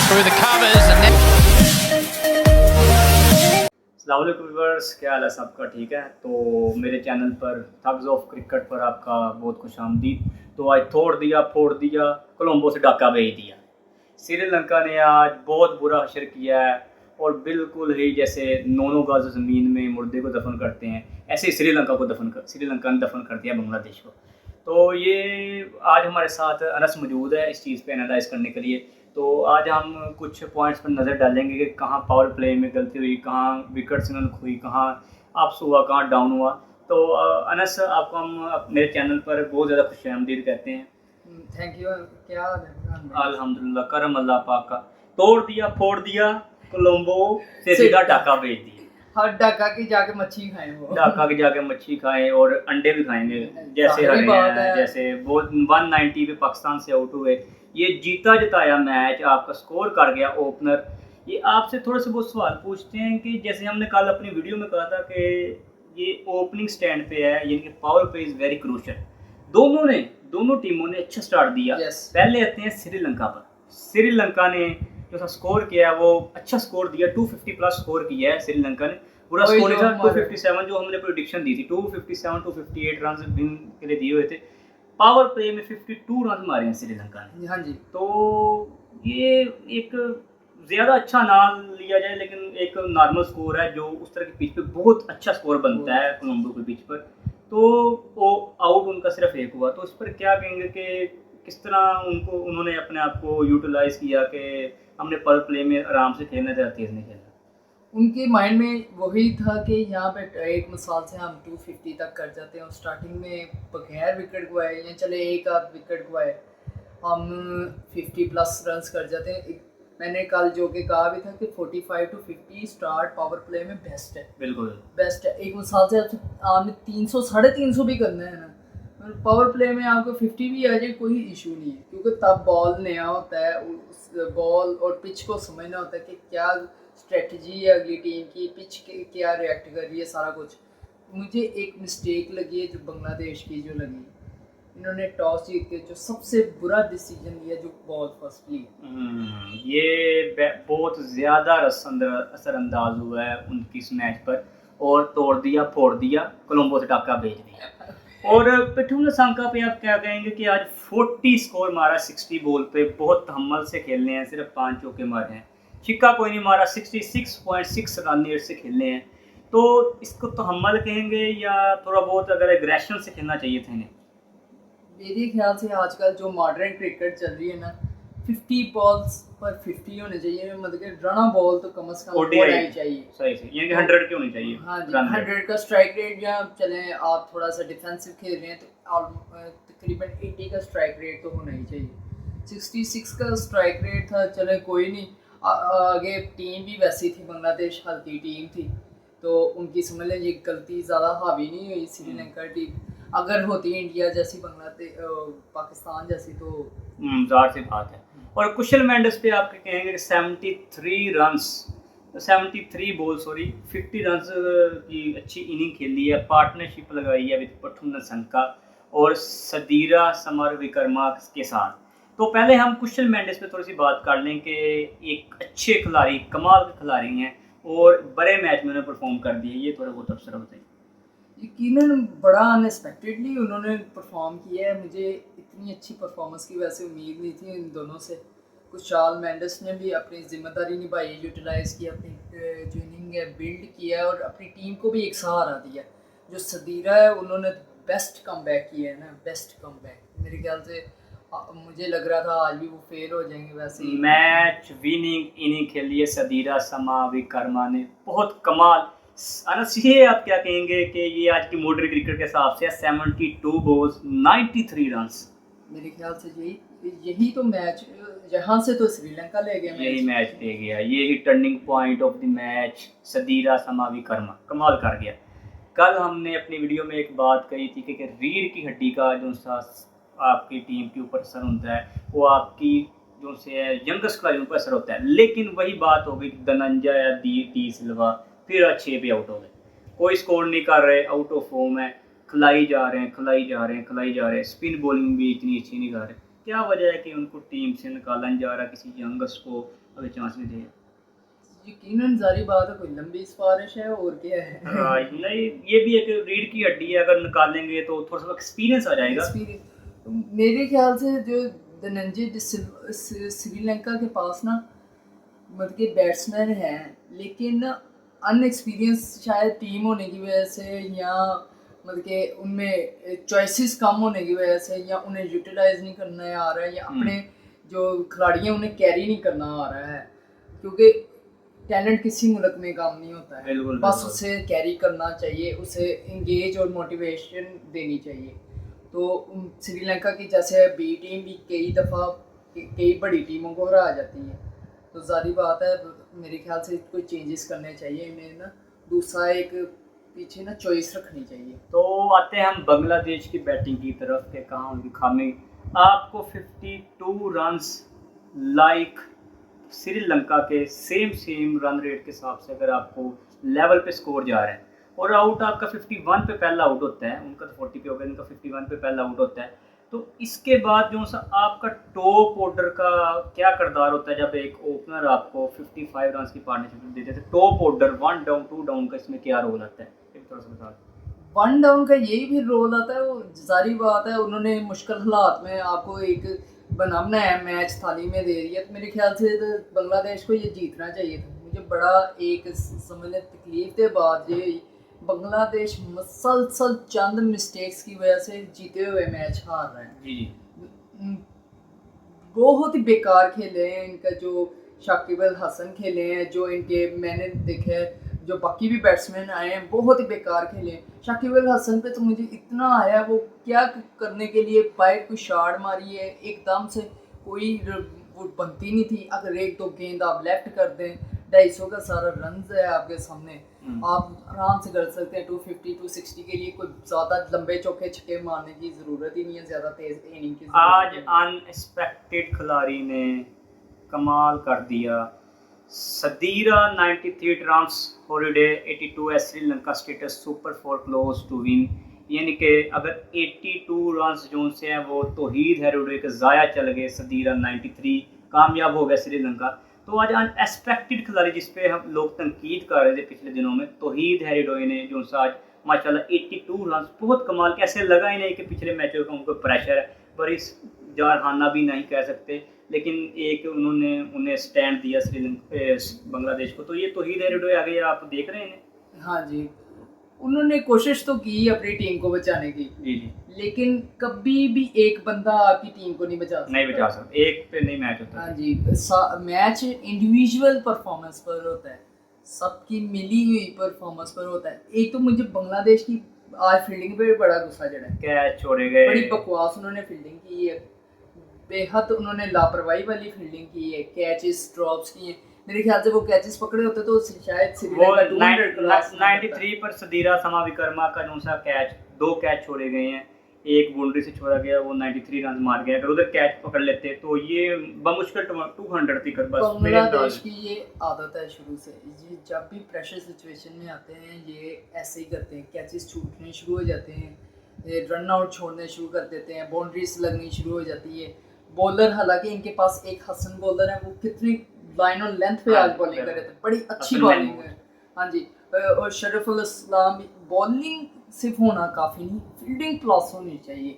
Through the covers and then अस्सलाम वालेकुम viewers, क्या हाल है सबका? ठीक है। तो मेरे चैनल पर थग्स ऑफ क्रिकेट पर आपका बहुत खुश आमदीद। तो आज तोड़ दिया फोड़ दिया, कोलंबो से डाका भेज दिया। श्रीलंका ने आज बहुत बुरा हशर किया है और बिल्कुल ही जैसे 9 गज ज़मीन में मुर्दे को दफन करते हैं, ऐसे ही श्रीलंका ने दफन कर दिया बांग्लादेश को। तो ये आज हमारे साथ अनस मौजूद है इस चीज़ पे एनालाइज करने के लिए। तो आज हम कुछ पॉइंट्स पर नज़र डालेंगे कि कहाँ पावर प्ले में गलती हुई, कहाँ विकेट्स इन्होंने खोई, कहाँ अप्स हुआ, कहाँ डाउन हुआ। तो अनस, आपको हम मेरे चैनल पर बहुत ज़्यादा खुशामदीद कहते हैं। Thank you. क्या हाल है? अल्हम्दुलिल्लाह, करम अल्लाह पाक का। तोड़ दिया फोड़ दिया, कोलंबो से सीधा ढाका भेज दिया। हर ढाका की जाके मच्छी खाएं, वो ढाका की जाके मच्छी खाएं और अंडे भी खाएंगे जैसे जाहिर हरे बात हैं। है। जैसे वो 190 पे पाकिस्तान से आउट हुए, ये जीता जिताया मैच आपका स्कोर कर गया ओपनर। ये आपसे थोड़े से बहुत सवाल पूछते हैं कि जैसे हमने कल अपनी वीडियो में कहा था कि ये ओपनिंग स्टैंड पे है, यानी कि power play is very crucial. दोनों टीमों ने अच्छा स्टार्ट दिया। Yes. पहले आते हैं श्रीलंका पर। श्रीलंका ने जो सा स्कोर किया है वो अच्छा स्कोर दिया, 250 प्लस स्कोर किया है श्रीलंका ने। पूरा वही स्कोर जो था हमारे- 257 जो हमने प्रेडिक्शन दी थी, 257 258 रन विन के लिए दिए हुए थे। पावर प्ले में 52 रन मारे हैं श्रीलंका ने। हाँ जी। तो ये एक ज़्यादा अच्छा ना लिया जाए, लेकिन एक नॉर्मल स्कोर है जो उस तरह की पिच पे बहुत अच्छा स्कोर बनता है कोलंबो की पिच पर। तो वो आउट उनका सिर्फ एक हुआ, तो इस पर क्या कहेंगे कि किस तरह उन्होंने अपने आप को यूटिलाइज किया कि हमने पर प्ले में आराम से खेलना, ज़्यादा तेज़ नहीं खेलना। उनके माइंड में वही था कि यहाँ पे एक मिसाल से हम 250 तक कर जाते हैं और स्टार्टिंग में बगैर विकेट गवाए या चले एक आध विकेट गवाए हम 50 प्लस रन्स कर जाते हैं। मैंने कल जो कि कहा भी था कि 45 to 50 स्टार्ट पावर प्ले में बेस्ट है, बिल्कुल बेस्ट है। एक मिसाल से आपने 300 350 भी करना है ना, पावर प्ले में आपको 50 भी आ जाए कोई इशू नहीं है, क्योंकि तब बॉल नया होता है, उस बॉल और पिच को समझना होता है कि क्या स्ट्रेटजी है अगली टीम की, पिच क्या रिएक्ट कर रही है, सारा कुछ। मुझे एक मिस्टेक लगी है जो बांग्लादेश की जो लगी, इन्होंने टॉस जीत के जो सबसे बुरा डिसीजन लिया जो बॉल फर्स्ट ली। ये बहुत ज़्यादा असरअंदाज हुआ है उनकी इस मैच पर, और तोड़ दिया फोड़ दिया, कोलंबो से डाका भेज दिया। और पिठू सांका पे आप क्या कहेंगे कि आज 40 स्कोर मारा 60 बॉल पे, बहुत तहम्मुल से खेलने हैं, सिर्फ 5 चौके मारे हैं, छिक्का कोई नहीं मारा, 66.6 रन रेट से खेलने हैं। तो इसको तहम्मुल कहेंगे या थोड़ा बहुत अगर एग्रेशन से खेलना चाहिए था इन्हें? मेरे ख्याल से आजकल जो मॉडर्न क्रिकेट चल रही है ना, 50 बॉल्स पर 50 होने चाहिए, मतलब कि रना बॉल तो कम से कम होना ही चाहिए। सही से, यानी कि 100 की होनी चाहिए। हाँ जी, run rate। 100 का स्ट्राइक रेट, या चलें आप थोड़ा सा डिफेंसिव खेल रहे हैं तो तकरीबन 80 का स्ट्राइक रेट तो होना ही चाहिए। 66 का स्ट्राइक रेट था, चले कोई नहीं। आगे टीम भी वैसी थी, बांग्लादेश हल्की टीम थी, तो उनकी समझ लें ये गलती ज़्यादा हावी नहीं हुई श्रीलंका टीम। अगर होती इंडिया जैसी, बांग्लादेश पाकिस्तान जैसी, तो ज़ाहिर सी बात है। और कुशल मेंडिस पे आप कहेंगे कि 73 बॉल 50 रन की अच्छी इनिंग खेली है, पार्टनरशिप लगाई है विद पठुन संका और सदीरा समर विक्रमा के साथ। तो पहले हम कुशल मेंडिस पे थोड़ी सी बात कर लें कि एक अच्छे खिलाड़ी, कमाल के खिलाड़ी हैं और बड़े मैच में उन्होंने परफॉर्म कर दिए, ये थोड़ा बहुत अवसर बताइए। यकीनन बड़ा अनएक्सपेक्टेडली उन्होंने परफॉर्म किया है। मुझे इतनी अच्छी परफॉर्मेंस की वैसे उम्मीद नहीं थी इन दोनों से। कुशाल मेंडिस ने भी अपनी जिम्मेदारी निभाई, यूटिलाइज़ की, अपनी जो इनिंग है बिल्ड किया है और अपनी टीम को भी एक सहारा दिया। जो सदीरा है उन्होंने बेस्ट कमबैक किया है ना, बेस्ट कमबैक। मेरे ख्याल से मुझे लग रहा था आज भी वो फेल हो जाएंगे, वैसे ही मैच विनिंग इनिंग खेली है सदीरा समा विक्रमा ने, बहुत कमाल। अनस, ये आप क्या कहेंगे कि ये आज की मॉडर्न क्रिकेट के हिसाब से 72 बॉल्स 93 रन्स? मेरे ख्याल से यही तो मैच, यहाँ से तो श्रीलंका ले गया, यही मैच ले गया, यही turning point of the match. Sadeera समा विक्रमा कमाल कर गया। कल हमने अपनी वीडियो में एक बात कही थी कि रीढ़ की हड्डी का जो सा आपकी टीम के ऊपर असर होता है, वो आपकी जो से यंगस्ट खिलाड़ियों पर असर होता है। लेकिन वही बात हो गई, धनंजय या डी सिल्वा फिर 6 पे आउट हो गए, कोई स्कोर नहीं कर रहे, आउट ऑफ फॉर्म है। खिलाई जा रहे हैं, खिलाई जा रहे हैं, खिलाई जा रहे हैं, स्पिन बॉलिंग भी इतनी अच्छी नहीं कर रहे। क्या वजह है कि उनको टीम से निकाला नहीं जा रहा, किसी यंगस्ट को अभी चांस नहीं दिया? यकीनन जारी बात है, कोई लंबी सिफारिश है और क्या है। नहीं, ये भी एक रीढ़ की हड्डी है, अगर निकालेंगे तो थोड़ा सा एक्सपीरियंस आ जाएगा। एक्सपीरियंस मेरे ख्याल से जो धनंजय श्रीलंका के पास ना मतलब कि बैट्समैन हैं, लेकिन अनएक्सपीरियंस शायद टीम होने की वजह से, या मतलब कि उनमें चॉइसेस कम होने की वजह से, या उन्हें यूटिलाइज नहीं करना आ रहा है, या अपने जो खिलाड़ी हैं उन्हें कैरी नहीं करना आ रहा है, क्योंकि टैलेंट किसी मुल्क में काम नहीं होता है। बिल्कुल, बस बिल्कुल। उसे कैरी करना चाहिए, उसे इंगेज और मोटिवेशन देनी चाहिए। तो श्रीलंका की जैसे बी टीम भी कई दफ़ा कई बड़ी टीमों को हरा जाती है, तो ज़ाहिर बात है मेरे ख्याल से कोई चेंजेस करने चाहिए इन्हें ना। दूसरा एक पीछे ना चॉइस रखनी चाहिए। तो आते हैं हम बांग्लादेश की बैटिंग की तरफ के, कहाँ उनकी खामी। आपको 52 रन्स लाइक श्रीलंका के सेम रन रेट के हिसाब से अगर आपको लेवल पे स्कोर जा रहा है, और आउट आपका 51 पे पहला आउट होता है, उनका तो 40 पे हो गया, इनका 51 पे पहला आउट होता है, तो इसके बाद जो सा आपका टॉप ऑर्डर का क्या किरदार होता है जब एक ओपनर आपको 55 रन की पार्टनरशिप देते थे? टॉप ऑर्डर 1 डाउन 2 डाउन का इसमें क्या रोल आता है, एक थोड़ा सा बता दो। 1 डाउन का यही भी रोल आता है। वो जारी बात है, उन्होंने मुश्किल हालात में आपको एक बनाया मैच थाली में दे दिया, तो मेरे ख्याल से तो बांग्लादेश को ये जीतना चाहिए था। मुझे बड़ा एक समझ लें तकलीफ के बाद ये बांग्लादेश मसलसल चंद मिस्टेक्स की वजह से जीते हुए मैच हार रहे हैं। जी जी। बहुत ही बेकार खेले हैं। इनका जो शाकिब अल हसन खेले हैं, जो इनके मैंने देखे हैं, जो बाकी भी बैट्समैन आए हैं बहुत ही बेकार खेले हैं। शाकिब अल हसन पे तो मुझे इतना आया, वो क्या करने के लिए बाइक कोई शॉट मारी है एकदम से, कोई वो बनती नहीं थी। अगर एक दो गेंद आप लेफ्ट कर दें, 250 का सारा रन है आपके सामने, आप आराम से कर सकते हैं। 250 260 के लिए कोई ज़्यादा लंबे चौके छक्के मारने की ज़रूरत ही नहीं है, ज़्यादा तेज इनिंग की आज अनएक्सपेक्टेड खिलाड़ी ने कमाल कर दिया। सदीरा 93 रन्स, हॉलिडे 82 है, Sri Lanka status super 4 close to win. यानी कि अगर 82 रन्स जो से हैं वो तौहीद हेरोडे के ज़ाया चल गए, सदीरा 93 कामयाब हो गया श्रीलंका। तो आज अनएक्सपेक्टेड खिलाड़ी जिस पे हम लोग तनकीद कर रहे थे पिछले दिनों में, तौहीद हेरोडे ने जो सा आज माशाल्लाह 82 रन्स, बहुत कमाल के, ऐसे लगा ही नहीं कि पिछले मैचों का उनको प्रेशर है, पर इस जारहाना भी नहीं कह सकते, लेकिन एक उन्हें स्टैंड दिया श्रीलंका बांग्लादेश को। तो ये तौहीद हेरोडे आ गए, आप देख रहे हैं। हाँ जी, उन्होंने कोशिश तो की अपनी टीम को बचाने की, जी जी। लेकिन कभी भी एक बंदा आपकी टीम को नहीं बचा सकता, एक पे नहीं मैच होता। हाँ जी, मैच इंडिविजुअल परफॉर्मेंस पर होता है, सबकी मिली हुई परफॉर्मेंस पर होता है। एक तो मुझे बांग्लादेश की आज फील्डिंग पे बड़ा गुस्सा चढ़ा है, कैच छोड़े गए, बड़ी बकवास उन्होंने फील्डिंग की है, बेहद उन्होंने लापरवाही वाली फील्डिंग की है, कैचेस ड्रॉप्स किए। मेरे ख्याल से वो कैचेस पकड़े होते तो शायद श्रीलंका 93 पर सदीरा समा विकर्मा का जो सा कैच, 2 कैच छोड़े गए हैं, एक बाउंड्री से छोड़ा गया, वो 93 रन मार गया। अगर उधर कैच पकड़ लेते तो ये बमुश्किल 200 थी। बस बांग्लादेश की ये आदत है शुरू से, ये जब भी प्रेशर सिचुएशन में आते हैं ये ऐसे ही करते हैं, कैचेस छूटने शुरू हो जाते हैं, ये रन आउट छोड़ने शुरू कर देते हैं, बाउंड्रीज लगनी शुरू हो जाती है। बॉलर, हालांकि इनके पास एक हसन बॉलर है, वो कितनी लाइन और लेंथ पे आज बॉलिंग कर रहे थे, बड़ी अच्छी बॉलिंग है। हाँ जी, और शरीफुल इस्लाम, बॉलिंग सिर्फ होना काफ़ी नहीं, फील्डिंग प्लस होनी चाहिए।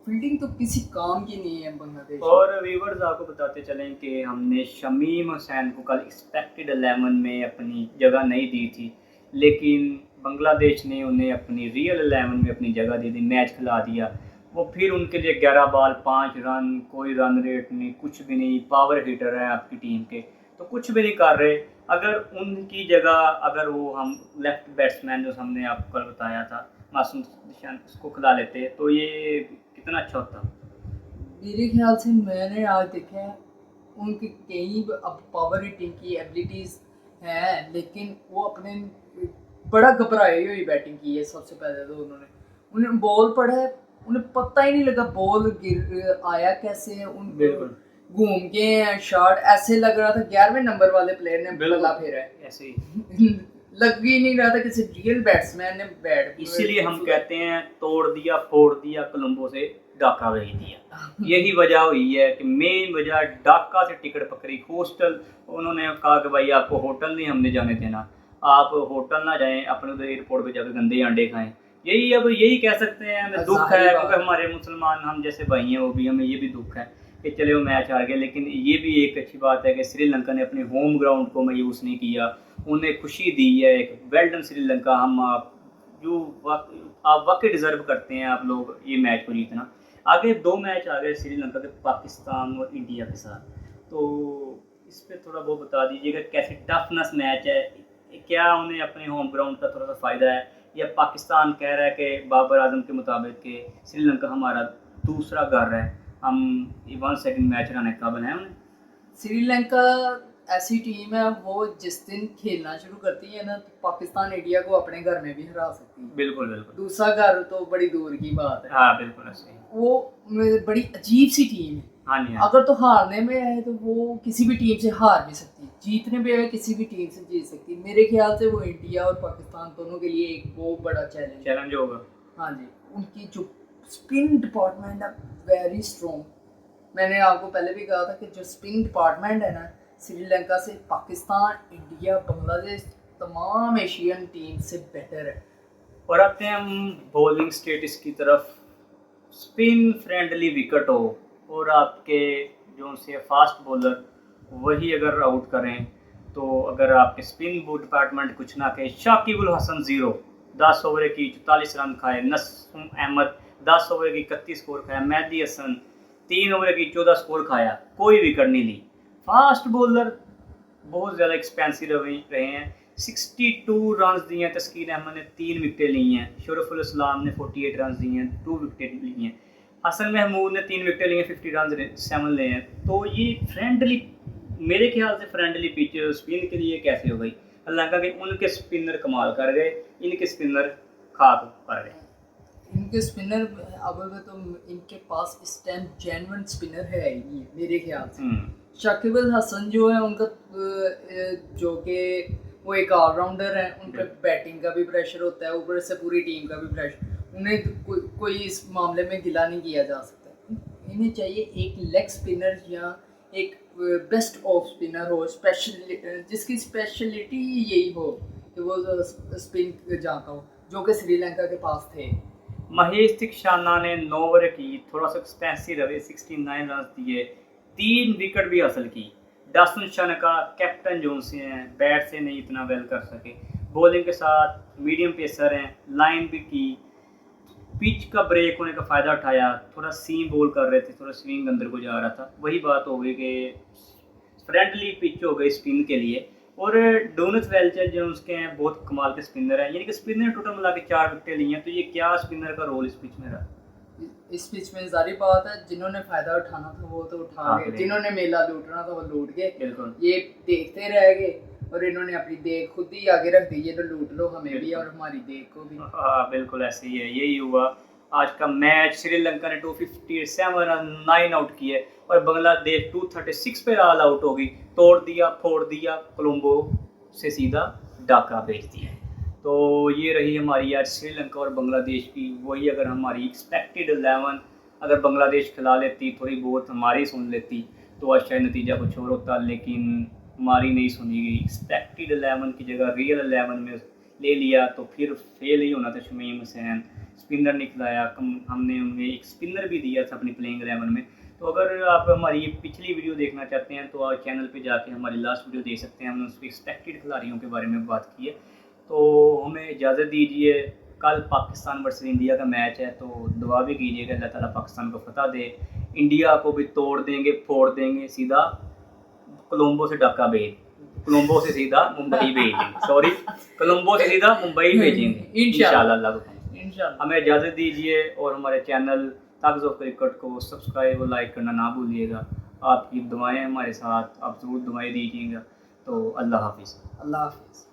फील्डिंग तो किसी काम की नहीं है बांग्लादेश। और व्यूवर्स आपको बताते चलें कि हमने शमीम हुसैन को कल एक्सपेक्टेड 11 में अपनी जगह नहीं दी थी, लेकिन बांग्लादेश ने उन्हें अपनी रियल 11 में अपनी जगह दी थी, मैच खिला दिया। वो फिर उनके लिए 11 बॉल 5 रन, कोई रन रेट नहीं, कुछ भी नहीं, पावर हिटर है आपकी टीम के, तो कुछ भी नहीं कर रहे। अगर उनकी जगह अगर वो हम लेफ्ट बैट्समैन जो हमने आपको कल बताया था मासूम निशान, उसको खिला लेते तो ये कितना अच्छा होता। मेरे ख्याल से मैंने आज देखा है उनकी कई अब पावर हिटिंग की एबिलिटीज़ हैं, लेकिन वो अपने बड़ा घबराई हुई बैटिंग की है। सबसे पहले तो उन्हें बॉल पड़ा है, उन्हें पता ही नहीं लगा बॉल गिर आया कैसे है, उन घूम के शॉट ऐसे लग रहा था 11वें नंबर वाले प्लेयर ने बल्ला फेरा है ऐसे ही। लग ही नहीं रहा था किसी रियल बैट्समैन ने बैट, इसीलिए हम कहते हैं तोड़ दिया फोड़ दिया, कोलंबो से ढाका भेज दिया। यही वजह हुई है कि मेन वजह ढाका से टिकट पकड़ी, हॉस्टल उन्होंने कहा कि भाई आपको होटल नहीं हमने जाने देना, आप होटल ना जाएं, अपने उधर एयरपोर्ट पे जाकर गंदे अंडे खाएं। यही अब यही कह सकते हैं, हमें दुख है क्योंकि हमारे मुसलमान हम जैसे भाई हैं वो भी, हमें ये भी दुख है कि चले वो मैच हार गए। लेकिन ये भी एक अच्छी बात है कि श्रीलंका ने अपने होम ग्राउंड को मायूस नहीं किया, उन्हें खुशी दी है। एक वेल डन श्रीलंका, हम आप वाकई डिज़र्व करते हैं आप लोग ये मैच को जीतना। आगे 2 मैच आ गए श्रीलंका के, पाकिस्तान और इंडिया के साथ, तो इस पर थोड़ा बहुत बता दीजिएगा कैसे टफनेस मैच है, क्या उन्हें अपने होम ग्राउंड का थोड़ा सा फ़ायदा है, या पाकिस्तान कह रहा है कि बाबर आजम के मुताबिक कि श्रीलंका हमारा दूसरा घर है, हम 1 सेकंड मैच हराने के काबिल हैं उन्हें। श्रीलंका ऐसी टीम है, वो जिस दिन खेलना शुरू करती है ना, तो पाकिस्तान इंडिया को अपने घर में भी हरा सकती है। बिल्कुल बिल्कुल, दूसरा घर तो बड़ी दूर की बात है। हाँ बिल्कुल ऐसे ही। वो बड़ी अजीब सी टीम है। हाँ जी, हाँ। अगर तो हारने में है तो वो किसी भी टीम से हार भी सकती है, जीतने पे है किसी भी टीम से जीत सकती है। मेरे ख्याल से वो इंडिया और पाकिस्तान दोनों के लिए एक बहुत बड़ा चैलेंज होगा। हाँ जी, उनकी जो स्पिन डिपार्टमेंट है वेरी स्ट्रॉन्ग। मैंने आपको पहले भी कहा था कि जो स्पिन डिपार्टमेंट है ना, श्रीलंका से पाकिस्तान, इंडिया, बांग्लादेश, तमाम एशियन टीम से बेटर है। और आते हैं हम बॉलिंग स्टेटस की तरफ। स्पिन फ्रेंडली विकेट हो और आपके जो से फास्ट बॉलर वही अगर आउट करें, तो अगर आपके स्पिन डिपार्टमेंट कुछ ना कहे, शाकिब अल हसन 0, 10 ओवर की 44 रन खाए, नसीम अहमद 10 ओवर की 31 स्कोर खाया, मेहदी हसन 3 ओवर की 14 स्कोर खाया, कोई विकेट नहीं ली। फास्ट बॉलर बहुत ज़्यादा एक्सपेंसिव रहे हैं, 62 रन दिए हैं, तस्कीन अहमद ने 3 विकेटें ली हैं, शरफुल इस्लाम ने 48 रन दिए हैं, 2 विकेटें ली हैं, हसन महमूद ने 3 विकेटें ली हैं, 50 रन 7 लिए हैं। तो ये फ्रेंडली, मेरे ख्याल से फ्रेंडली पिच स्पिन के लिए कैसे हो गई। हालांकि कि उनके स्पिनर कमाल कर गए, इनके स्पिनर खाक कर गए। इनके स्पिनर अब तो इनके पास इस टाइम जेन्युइन स्पिनर है ही नहीं मेरे ख्याल से। शाकिब अल हसन जो है उनका जो कि वो एक ऑलराउंडर है, उन पर बैटिंग का भी प्रेशर होता है, ऊपर से पूरी टीम का भी प्रेशर, उन्हें कोई इस मामले में गिला नहीं किया जा सकता। इन्हें चाहिए एक लेग स्पिनर या एक बेस्ट ऑफ स्पिनर हो, स्पेशल जिसकी स्पेशलिटी यही हो कि वो स्पिन जानता हो, जो कि श्रीलंका के पास थे। महेश दीक्षाना ने 9 ओवर की, थोड़ा सा एक्सपेंसिव रहे, 69 रन दिए, 3 विकेट भी हासिल की। डासन शनका कैप्टन जोन से हैं, बैट से नहीं इतना वेल कर सके, बॉलिंग के साथ मीडियम पेसर हैं, लाइन भी की, पिच का ब्रेक होने का फ़ायदा उठाया, थोड़ा सीम बॉल कर रहे थे, थोड़ा स्विंग अंदर को जा रहा था। वही बात हो गई कि फ्रेंडली पिच हो गई स्पिन के लिए। और डोनस वेल्चर जो उसके हैं बहुत कमाल के स्पिनर हैं, यानी कि स्पिनर टोटल मिला के 4 विकेटें ली हैं। तो ये क्या स्पिनर का रोल इस पिच में रहा? इस पिच में जारी बात है, जिन्होंने फायदा उठाना था वो तो उठा गए, जिन्होंने मेला लूटना था वो लूट गए। बिल्कुल, ये देखते रह गए और इन्होंने अपनी देख खुद ही आगे रख दी, ये तो लूट लो हमें भी और हमारी देख को भी। हाँ बिल्कुल ऐसे ही है, यही हुआ आज का मैच। श्रीलंका ने 257 रन 9 आउट किए और बांग्लादेश 236 पे ऑल आउट हो गई, तोड़ दिया फोड़ दिया, कोलंबो से सीधा ढाका भेज दिया। तो ये रही हमारी आज श्रीलंका और बांग्लादेश की। वही अगर हमारी एक्सपेक्टेड 11 अगर बांग्लादेश खिला लेती, थोड़ी बहुत हमारी सुन लेती, तो आज शायद नतीजा कुछ और होता, लेकिन हमारी नहीं सुनी गई। एक्सपेक्टेड 11 की जगह रियल 11 में ले लिया तो फिर फेल ही होना था। शमीम हुसैन स्पिनर नहीं खिलाया, हमने उन्हें एक स्पिनर भी दिया था अपनी प्लेइंग 11 में। तो अगर आप हमारी पिछली वीडियो देखना चाहते हैं तो आप चैनल पे जाके हमारी लास्ट वीडियो देख सकते हैं, हमने उसके एक्सपेक्टेड खिलाड़ियों के बारे में बात की है। तो हमें इजाज़त दीजिए, कल पाकिस्तान वर्सेस इंडिया का मैच है, तो दुआ भी कीजिएगा अल्लाह ताला पाकिस्तान को फतह दे, इंडिया को भी तोड़ देंगे फोड़ देंगे, सीधा कोलंबो से ढाका भेज, कोलंबो से सीधा मुंबई भेजेंगे, सॉरी कोलंबो से सीधा मुंबई भेजेंगे इंशाल्लाह। हमें इजाज़त दीजिए और हमारे चैनल थग्स ऑफ क्रिकेट को सब्सक्राइब और लाइक करना ना भूलिएगा। आपकी दुआएं हमारे साथ, आप ज़रूर दुआएं दीजिएगा। तो अल्लाह हाफिज़। अल्लाह हाफिज़।